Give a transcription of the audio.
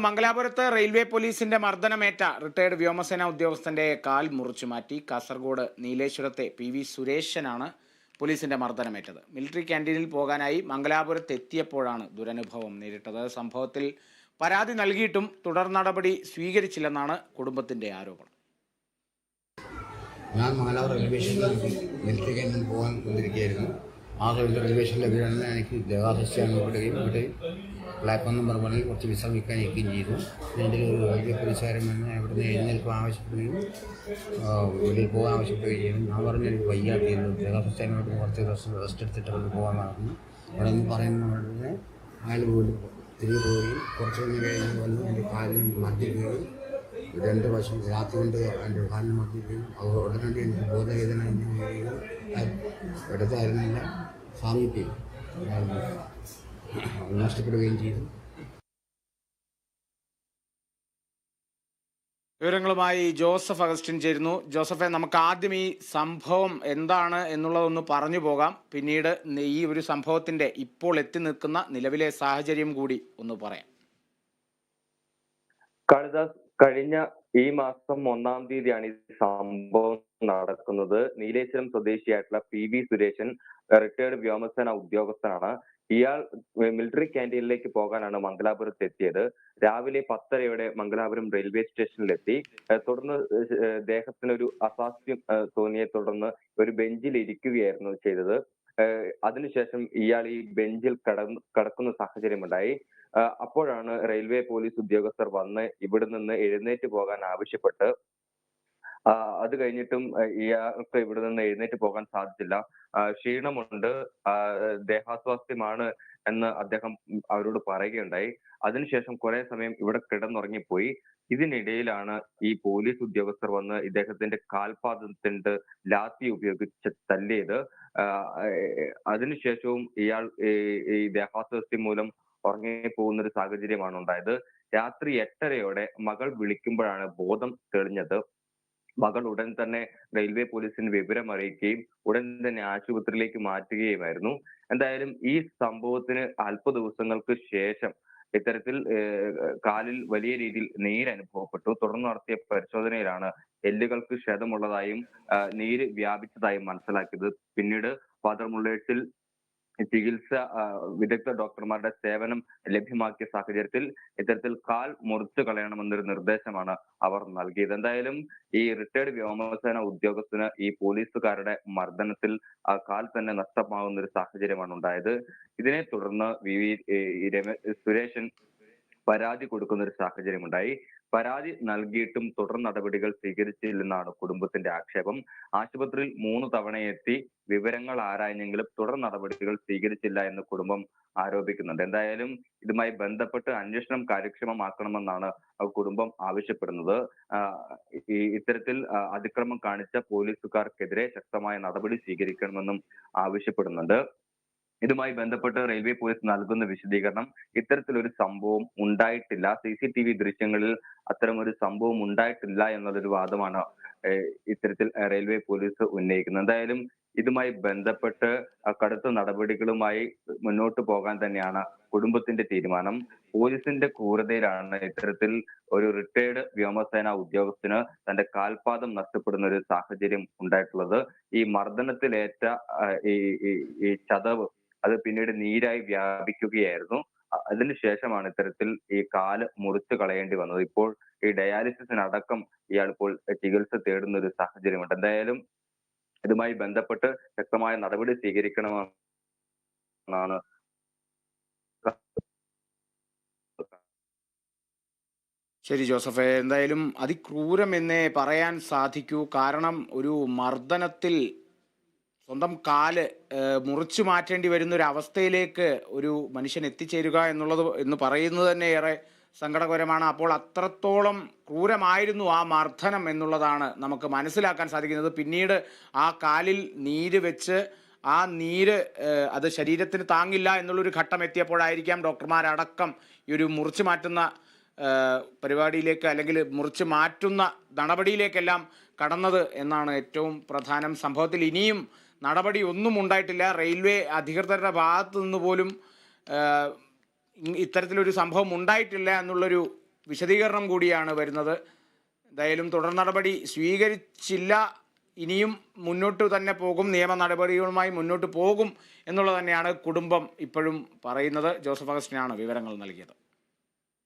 മംഗലാപുരത്ത് റെയിൽവേ പോലീസിന്റെ മർദ്ദനമേറ്റ റിട്ടയർഡ് വ്യോമസേന ഉദ്യോഗസ്ഥന്റെ കാൽ മുറിച്ചു മാറ്റി. കാസർഗോഡ് നീലേശ്വരത്തെ PV സുരേശനാണ് പോലീസിന്റെ മർദ്ദനമേറ്റത്. മിലിറ്ററി ക്യാന്റീനിൽ പോകാനായി മംഗലാപുരത്ത് എത്തിയപ്പോഴാണ് ദുരനുഭവം നേരിട്ടത്. സംഭവത്തിൽ പരാതി നൽകിയിട്ടും തുടർ നടപടി സ്വീകരിച്ചില്ലെന്നാണ് കുടുംബത്തിന്റെ ആരോപണം. ഞാൻ മംഗലാപുരം റെയിൽവേ സ്റ്റേഷനിൽ മിലിറ്ററി ക്യാന്റീനിൽ പോകാൻ വന്നിരിക്കുകയായിരുന്നു. ആ റെയിൽവേ സ്റ്റേഷനിൽ എനിക്ക് ദേഹാസ്വാസ്ഥ്യം ഇവിടെ പ്ലാറ്റ്ഫോം നമ്പർ 1 കുറച്ച് വിശ്രമിക്കാൻ ഇരിക്കുകയും ചെയ്തു. എൻ്റെ ഒരു റെയിൽവേ പോലീസുകാരൻ വന്ന് ഇവിടുന്ന് എഴുന്നേൽക്കാൻ ആവശ്യപ്പെടുകയും വെളിയിൽ പോകാൻ ആവശ്യപ്പെടുകയും ചെയ്തു. ഞാൻ പറഞ്ഞു എനിക്ക് വയ്യാട്ടിയിരുന്നു, ദേഹാസ്വാസ്ഥ്യമായിട്ട് കുറച്ച് റെസ്റ്റ് എടുത്തിട്ട് അവിടെ പോകാൻ പറഞ്ഞു. അവിടെ നിന്ന് പറയുന്ന അയാൾ പോലും തിരികെ പോവുകയും കുറച്ച് കഴിഞ്ഞ് വന്ന് എൻ്റെ കാലിന് മർദ്ദിക്കുകയും 2 വർഷം രാത്രി കൊണ്ട് എൻ്റെ കാലിന് മർദ്ദിക്കുകയും ഉടനടി എനിക്ക് ബോധവേദന എടുത്തായിരുന്നില്ല സാമീപ്യം നഷ്ടപ്പെടുകയും ചെയ്തു. വിവരങ്ങളുമായി ജോസഫ് അഗസ്റ്റിൻ ചേരുന്നു. ജോസഫെ, നമുക്ക് ആദ്യം ഈ സംഭവം എന്താണ് എന്നുള്ളതൊന്ന് പറഞ്ഞു പോകാം. പിന്നീട് ഈ ഒരു സംഭവത്തിന്റെ ഇപ്പോൾ എത്തി നിൽക്കുന്ന നിലവിലെ സാഹചര്യം കൂടി ഒന്ന് പറയാം. കാളിദാസ്, കഴിഞ്ഞ ഈ മാസം 1-ാം തീയതിയാണ് ഈ സംഭവം നടക്കുന്നത്. നീലേശ്വരം സ്വദേശിയായിട്ടുള്ള PV സുരേശൻ റിട്ടയർഡ് വ്യോമസേന ഉദ്യോഗസ്ഥനാണ്. ഇയാൾ മിലിറ്ററി ക്യാന്റീനിലേക്ക് പോകാനാണ് മംഗലാപുരത്ത് എത്തിയത്. രാവിലെ 10:30 മംഗലാപുരം റെയിൽവേ സ്റ്റേഷനിലെത്തി. തുടർന്ന് ദേഹത്തിനൊരു അസ്വാസ്ഥ്യം തോന്നിയെ തുടർന്ന് ഒരു ബെഞ്ചിൽ ഇരിക്കുകയായിരുന്നു ചെയ്തത്. അതിനുശേഷം ഇയാൾ ഈ ബെഞ്ചിൽ കടക്കുന്ന സാഹചര്യമുണ്ടായി. അപ്പോഴാണ് റെയിൽവേ പോലീസ് ഉദ്യോഗസ്ഥർ വന്ന് ഇവിടെ നിന്ന് എഴുന്നേറ്റ് പോകാൻ ആവശ്യപ്പെട്ട് അത് കഴിഞ്ഞിട്ടും ഇയാൾക്ക് ഇവിടെ നിന്ന് എഴുന്നേറ്റ് പോകാൻ സാധിച്ചില്ല. ക്ഷീണമുണ്ട്, ദേഹാസ്വാസ്ഥ്യമാണ് എന്ന് അദ്ദേഹം അവരോട് പറയുകയുണ്ടായി. അതിനുശേഷം കുറെ സമയം ഇവിടെ കിടന്നുറങ്ങിപ്പോയി. ഇതിനിടയിലാണ് ഈ പോലീസ് ഉദ്യോഗസ്ഥർ വന്ന് ഇദ്ദേഹത്തിന്റെ കാൽപാദത്തിന്റെ ലാത്തി ഉപയോഗിച്ച് തല്ലിയത്. അതിനുശേഷവും ഇയാൾ ഈ ദേഹാസ്വാസ്ഥ്യം മൂലം ഉറങ്ങിപ്പോകുന്ന ഒരു സാഹചര്യമാണ് ഉണ്ടായത്. രാത്രി 8:30 മകൾ വിളിക്കുമ്പോഴാണ് ബോധം തെളിഞ്ഞത്. മകൾ ഉടൻ തന്നെ റെയിൽവേ പോലീസിന് വിവരം അറിയിക്കുകയും ഉടൻ തന്നെ ആശുപത്രിയിലേക്ക് മാറ്റുകയുമായിരുന്നു. എന്തായാലും ഈ സംഭവത്തിന് അല്പ ദിവസങ്ങൾക്ക് ശേഷം ഇത്തരത്തിൽ കാലിൽ വലിയ രീതിയിൽ നീരനുഭവപ്പെട്ടു. തുടർന്ന് നടത്തിയ പരിശോധനയിലാണ് എല്ലുകൾക്ക് ക്ഷതമുള്ളതായും നീര് വ്യാപിച്ചതായും മനസ്സിലാക്കിയത്. പിന്നീട് ഫാദർ മുള്ളേഴ്സിൽ ചികിത്സ വിദഗ്ധ ഡോക്ടർമാരുടെ സേവനം ലഭ്യമാക്കിയ സാഹചര്യത്തിൽ ഇത്തരത്തിൽ കാൽ മുറിച്ചു കളയണമെന്നൊരു നിർദ്ദേശമാണ് അവർ നൽകിയത്. എന്തായാലും ഈ റിട്ടയർഡ് വ്യോമസേന ഉദ്യോഗസ്ഥന് ഈ പോലീസുകാരുടെ മർദ്ദനത്തിൽ കാൽ തന്നെ നഷ്ടമാകുന്ന ഒരു സാഹചര്യമാണ് ഉണ്ടായത്. ഇതിനെ തുടർന്ന് സുരേശൻ പരാതി കൊടുക്കുന്ന ഒരു സാഹചര്യമുണ്ടായി. പരാതി നൽകിയിട്ടും തുടർ നടപടികൾ സ്വീകരിച്ചില്ലെന്നാണ് കുടുംബത്തിന്റെ ആക്ഷേപം. ആശുപത്രിയിൽ 3 തവണ എത്തി വിവരങ്ങൾ ആരാഞ്ഞെങ്കിലും തുടർ നടപടികൾ സ്വീകരിച്ചില്ല എന്ന് കുടുംബം ആരോപിക്കുന്നുണ്ട്. എന്തായാലും ഇതുമായി ബന്ധപ്പെട്ട് അന്വേഷണം കാര്യക്ഷമമാക്കണമെന്നാണ് കുടുംബം ആവശ്യപ്പെടുന്നത്. ഇത്തരത്തിൽ അതിക്രമം കാണിച്ച പോലീസുകാർക്കെതിരെ ശക്തമായ നടപടി സ്വീകരിക്കണമെന്നും ആവശ്യപ്പെടുന്നുണ്ട്. ഇതുമായി ബന്ധപ്പെട്ട് റെയിൽവേ പോലീസ് നൽകുന്ന വിശദീകരണം, ഇത്തരത്തിലൊരു സംഭവം ഉണ്ടായിട്ടില്ല, CCTV ദൃശ്യങ്ങളിൽ അത്തരമൊരു സംഭവം ഉണ്ടായിട്ടില്ല എന്നുള്ളൊരു വാദമാണ് ഇത്തരത്തിൽ റെയിൽവേ പോലീസ് ഉന്നയിക്കുന്നത്. എന്തായാലും ഇതുമായി ബന്ധപ്പെട്ട് കടുത്ത നടപടികളുമായി മുന്നോട്ട് പോകാൻ തന്നെയാണ് കുടുംബത്തിന്റെ തീരുമാനം. പോലീസിന്റെ ക്രൂരതയിലാണ് ഇത്തരത്തിൽ ഒരു റിട്ടയർഡ് വ്യോമസേന ഉദ്യോഗസ്ഥന് തന്റെ കാൽപാദം നഷ്ടപ്പെടുന്ന ഒരു സാഹചര്യം ഉണ്ടായിട്ടുള്ളത്. ഈ മർദ്ദനത്തിലേറ്റ ഈ ചതവ് അത് പിന്നീട് നീരായി വ്യാപിക്കുകയായിരുന്നു. അതിനുശേഷമാണ് ഇത്തരത്തിൽ ഈ കാല് മുറിച്ചു കളയേണ്ടി വന്നത്. ഇപ്പോൾ ഈ ഡയാലിസിസിനടക്കം ഇയാൾ ഇപ്പോൾ ചികിത്സ തേടുന്ന ഒരു സാഹചര്യമുണ്ട്. എന്തായാലും ഇതുമായി ബന്ധപ്പെട്ട് ശക്തമായ നടപടി സ്വീകരിക്കണമെന്നാണ്. ശരി ജോസഫെ, എന്തായാലും അതിക്രൂരം എന്നേ പറയാൻ സാധിക്കൂ. കാരണം ഒരു മർദ്ദനത്തിൽ സ്വന്തം കാല് മുറിച്ചു മാറ്റേണ്ടി വരുന്ന ഒരു അവസ്ഥയിലേക്ക് ഒരു മനുഷ്യൻ എത്തിച്ചേരുക എന്ന് പറയുന്നത് തന്നെ ഏറെ സങ്കടകരമാണ്. അപ്പോൾ അത്രത്തോളം ക്രൂരമായിരുന്നു ആ മർദ്ദനം എന്നുള്ളതാണ് നമുക്ക് മനസ്സിലാക്കാൻ സാധിക്കുന്നത്. പിന്നീട് ആ കാലിൽ നീര് വെച്ച് ആ നീര് അത് ശരീരത്തിന് താങ്ങില്ല എന്നുള്ളൊരു ഘട്ടം എത്തിയപ്പോഴായിരിക്കാം ഡോക്ടർമാരടക്കം ഈ ഒരു മുറിച്ചു മാറ്റുന്ന പരിപാടിയിലേക്ക് അല്ലെങ്കിൽ മുറിച്ചു മാറ്റുന്ന നടപടിയിലേക്കെല്ലാം കടന്നത് എന്നാണ് ഏറ്റവും പ്രധാനം. സംഭവത്തിൽ ഇനിയും നടപടി ഒന്നും ഉണ്ടായിട്ടില്ല. റെയിൽവേ അധികൃതരുടെ ഭാഗത്തു നിന്ന് പോലും ഇത്തരത്തിലൊരു സംഭവം ഉണ്ടായിട്ടില്ല എന്നുള്ളൊരു വിശദീകരണം കൂടിയാണ് വരുന്നത്. എന്തായാലും തുടർ നടപടി സ്വീകരിച്ചില്ല, ഇനിയും മുന്നോട്ട് തന്നെ പോകും, നിയമ നടപടികളുമായി മുന്നോട്ട് പോകും എന്നുള്ളത് തന്നെയാണ് കുടുംബം ഇപ്പോഴും പറയുന്നത്. ജോസഫ് അഗസ്റ്റിനാണ് വിവരങ്ങൾ നൽകിയത്.